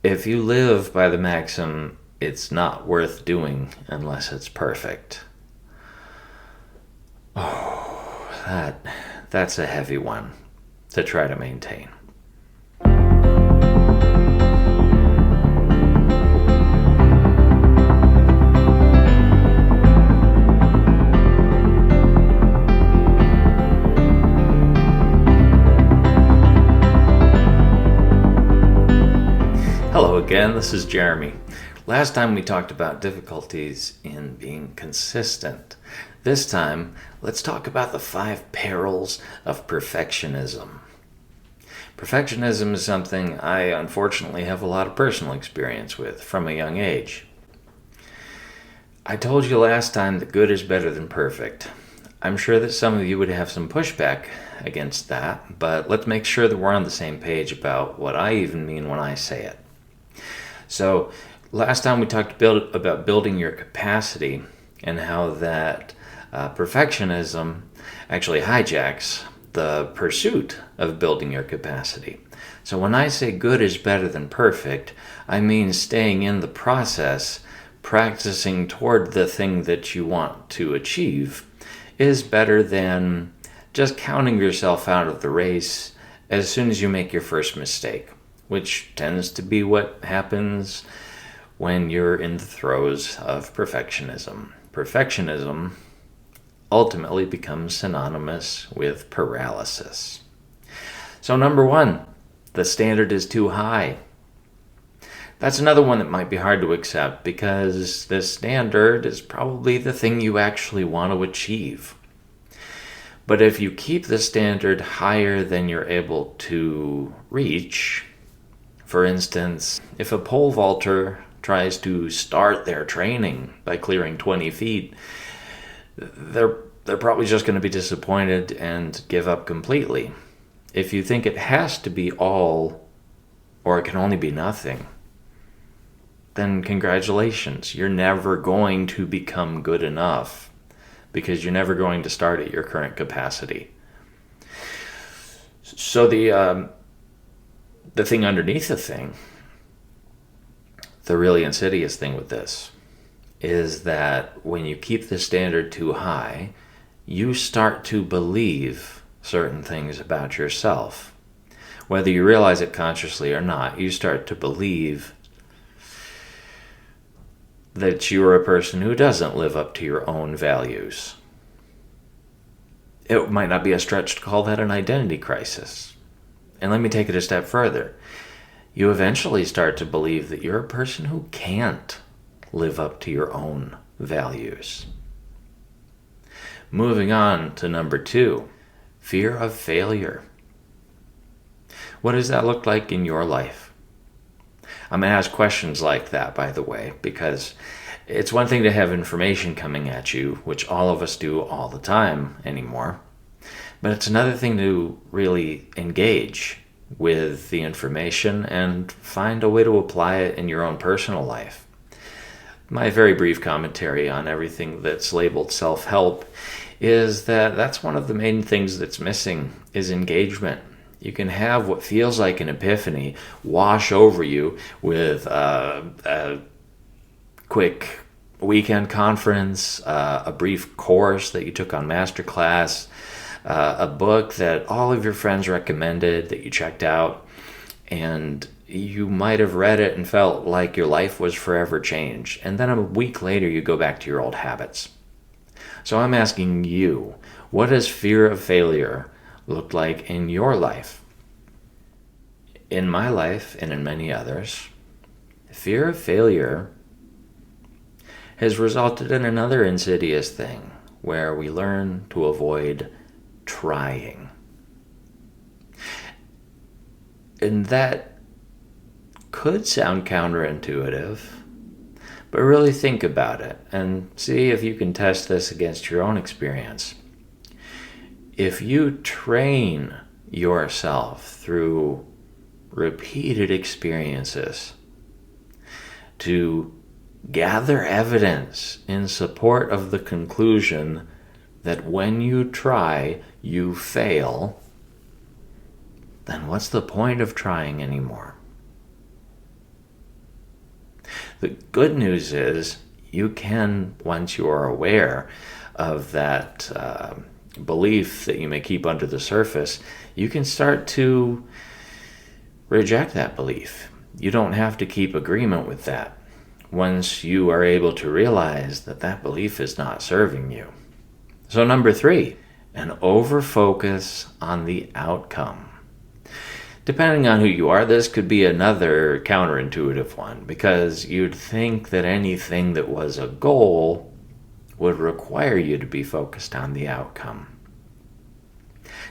If you live by the maxim, it's not worth doing unless it's perfect. Oh, that's a heavy one to try to maintain. Hello again, this is Jeremy. Last time we talked about difficulties in being consistent. This time, let's talk about the 5 perils of perfectionism. Perfectionism is something I unfortunately have a lot of personal experience with from a young age. I told you last time that good is better than perfect. I'm sure that some of you would have some pushback against that, but let's make sure that we're on the same page about what I even mean when I say it. So, last time we talked about building your capacity and how that perfectionism actually hijacks the pursuit of building your capacity. So when I say good is better than perfect, I mean staying in the process, practicing toward the thing that you want to achieve is better than just counting yourself out of the race as soon as you make your first mistake, which tends to be what happens when you're in the throes of perfectionism. Perfectionism ultimately becomes synonymous with paralysis. So number 1, the standard is too high. That's another one that might be hard to accept because the standard is probably the thing you actually want to achieve. But if you keep the standard higher than you're able to reach, for instance, if a pole vaulter tries to start their training by clearing 20 feet, they're probably just going to be disappointed and give up completely. If you think it has to be all or it can only be nothing, then congratulations. You're never going to become good enough because you're never going to start at your current capacity. So the thing underneath the thing, the really insidious thing with this, is that when you keep the standard too high, you start to believe certain things about yourself. Whether you realize it consciously or not, you start to believe that you're a person who doesn't live up to your own values. It might not be a stretch to call that an identity crisis. And let me take it a step further. You eventually start to believe that you're a person who can't live up to your own values. Moving on to number 2, fear of failure. What does that look like in your life? I'm going to ask questions like that, by the way, because it's one thing to have information coming at you, which all of us do all the time anymore, but it's another thing to really engage with the information and find a way to apply it in your own personal life. My very brief commentary on everything that's labeled self-help is that that's one of the main things that's missing is engagement. You can have what feels like an epiphany wash over you with a quick weekend conference, a brief course that you took on masterclass, a book that all of your friends recommended that you checked out, and you might have read it and felt like your life was forever changed. And then a week later, you go back to your old habits. So I'm asking you, what does fear of failure look like in your life? In my life, and in many others, fear of failure has resulted in another insidious thing where we learn to avoid trying. And that could sound counterintuitive, but really think about it and see if you can test this against your own experience. If you train yourself through repeated experiences to gather evidence in support of the conclusion that when you try, you fail, then what's the point of trying anymore? The good news is you can, once you are aware of that belief that you may keep under the surface, you can start to reject that belief. You don't have to keep agreement with that once you are able to realize that that belief is not serving you. So number 3, an over-focus on the outcome. Depending on who you are, this could be another counterintuitive one, because you'd think that anything that was a goal would require you to be focused on the outcome.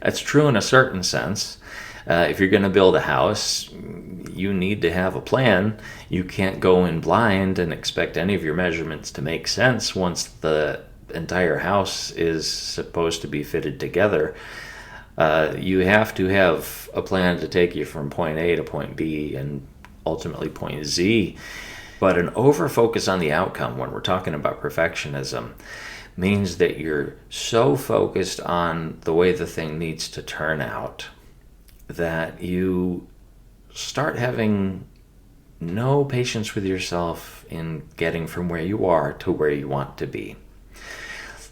That's true in a certain sense. If you're going to build a house, you need to have a plan. You can't go in blind and expect any of your measurements to make sense once the entire house is supposed to be fitted together. You have to have a plan to take you from point A to point B and ultimately point Z. But an over-focus on the outcome when we're talking about perfectionism means that you're so focused on the way the thing needs to turn out that you start having no patience with yourself in getting from where you are to where you want to be.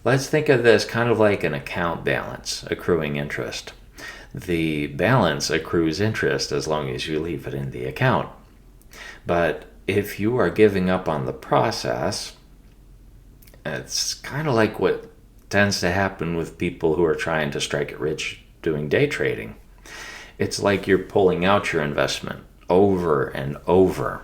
Let's think of this kind of like an account balance accruing interest. The balance accrues interest as long as you leave it in the account. But if you are giving up on the process, it's kind of like what tends to happen with people who are trying to strike it rich doing day trading. It's like you're pulling out your investment over and over.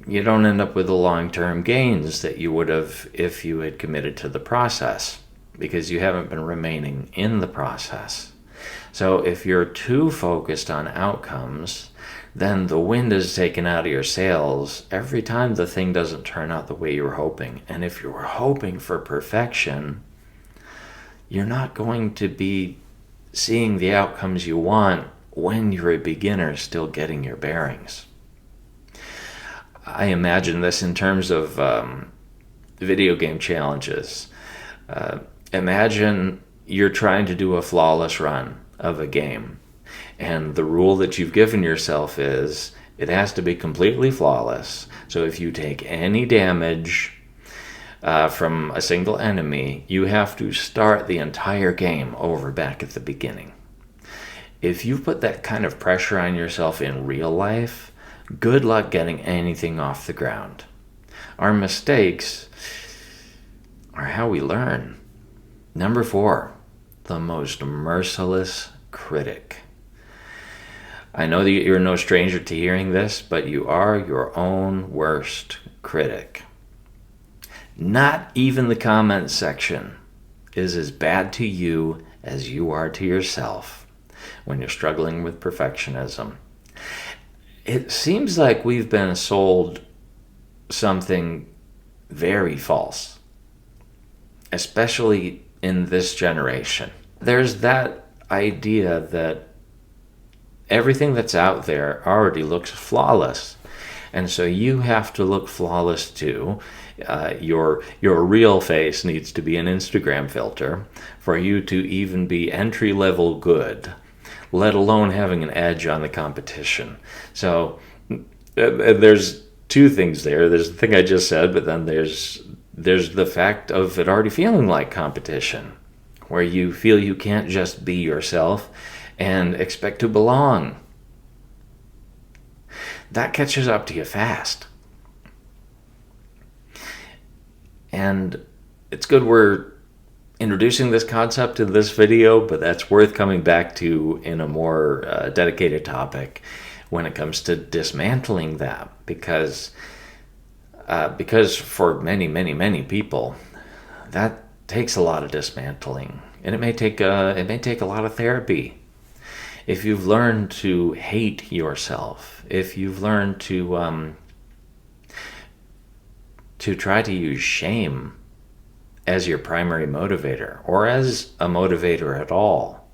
You don't end up with the long-term gains that you would have if you had committed to the process, because you haven't been remaining in the process. So if you're too focused on outcomes, then the wind is taken out of your sails every time the thing doesn't turn out the way you were hoping. And if you were hoping for perfection, you're not going to be seeing the outcomes you want when you're a beginner still getting your bearings. I imagine this in terms of video game challenges. Imagine you're trying to do a flawless run of a game, and the rule that you've given yourself is it has to be completely flawless. So if you take any damage from a single enemy, you have to start the entire game over back at the beginning. If you put that kind of pressure on yourself in real life, good luck getting anything off the ground. Our mistakes are how we learn. Number 4, the most merciless critic. I know that you're no stranger to hearing this, but you are your own worst critic. Not even the comment section is as bad to you as you are to yourself when you're struggling with perfectionism. It seems like we've been sold something very false, especially in this generation. There's that idea that everything that's out there already looks flawless, and so you have to look flawless too. Your real face needs to be an Instagram filter for you to even be entry-level good, let alone having an edge on the competition. So there's two things there. There's the thing I just said, but then there's the fact of it already feeling like competition, where you feel you can't just be yourself and expect to belong. That catches up to you fast. And it's good we're introducing this concept in this video, but that's worth coming back to in a more dedicated topic when it comes to dismantling that, because for many people that takes a lot of dismantling, and it may take a lot of therapy. If you've learned to hate yourself, if you've learned to try to use shame as your primary motivator, or as a motivator at all,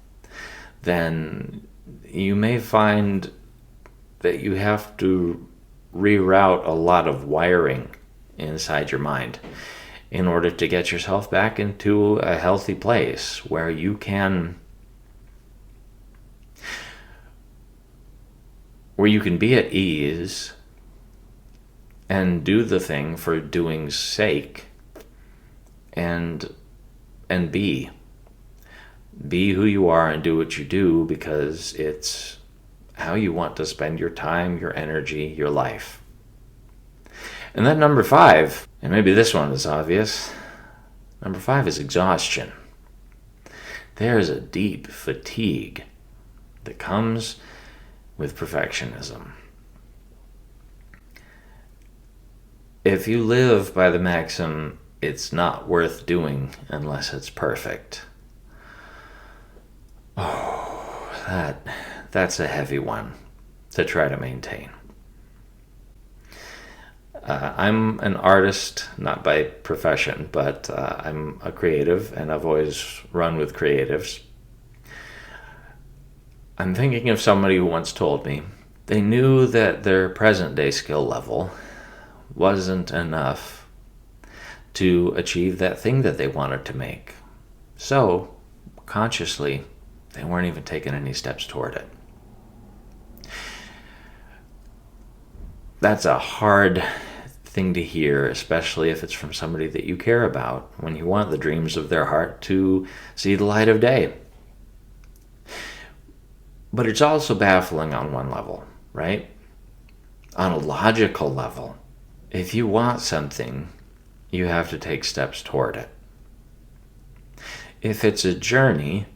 then you may find that you have to reroute a lot of wiring inside your mind in order to get yourself back into a healthy place where you can be at ease and do the thing for doing's sake, and be who you are and do what you do because it's how you want to spend your time, your energy, your life. And then number 5, and maybe this one is obvious, number 5 is exhaustion. There is a deep fatigue that comes with perfectionism. If you live by the maxim, it's not worth doing unless it's perfect. Oh, that's a heavy one to try to maintain. I'm an artist, not by profession, but I'm a creative, and I've always run with creatives. I'm thinking of somebody who once told me they knew that their present-day skill level wasn't enough to achieve that thing that they wanted to make. So, consciously, they weren't even taking any steps toward it. That's a hard thing to hear, especially if it's from somebody that you care about, when you want the dreams of their heart to see the light of day. But it's also baffling on one level, right? On a logical level, if you want something, you have to take steps toward it. If it's a journey,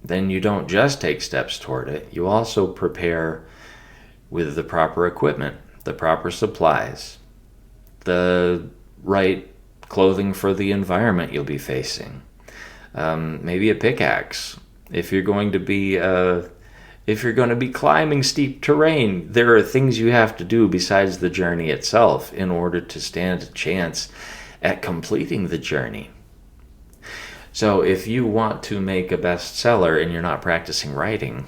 then you don't just take steps toward it, you also prepare with the proper equipment, the proper supplies, the right clothing for the environment you'll be facing, maybe a pickaxe. If you're going to be climbing steep terrain, there are things you have to do besides the journey itself in order to stand a chance at completing the journey. So if you want to make a bestseller and you're not practicing writing,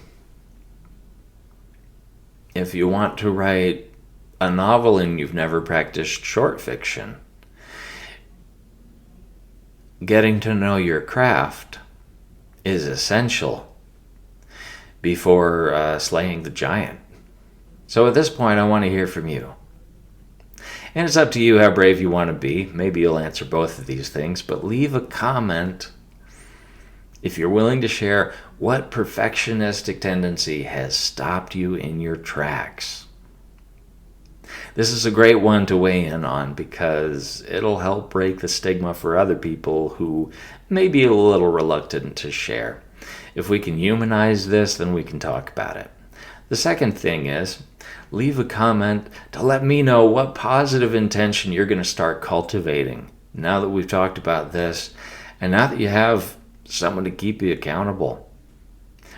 if you want to write a novel and you've never practiced short fiction, getting to know your craft is essential before slaying the giant. So at this point, I want to hear from you. And it's up to you how brave you want to be. Maybe you'll answer both of these things, but leave a comment if you're willing to share what perfectionistic tendency has stopped you in your tracks. This is a great one to weigh in on because it'll help break the stigma for other people who may be a little reluctant to share. If we can humanize this, then we can talk about it. The second thing is, leave a comment to let me know what positive intention you're going to start cultivating now that we've talked about this, and now that you have someone to keep you accountable.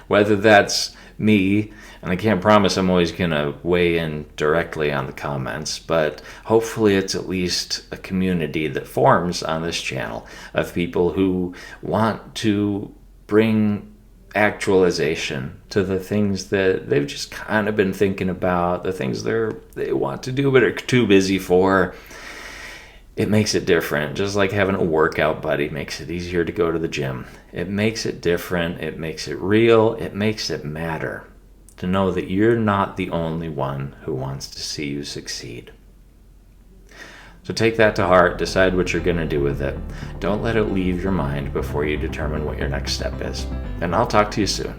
Whether that's me, and I can't promise I'm always going to weigh in directly on the comments, but hopefully it's at least a community that forms on this channel of people who want to bring actualization to the things that they've just kind of been thinking about, the things they want to do but are too busy for. It makes it different. Just like having a workout buddy makes it easier to go to the gym. It makes it different. It makes it real. It makes it matter to know that you're not the only one who wants to see you succeed. So take that to heart. Decide what you're going to do with it. Don't let it leave your mind before you determine what your next step is. And I'll talk to you soon.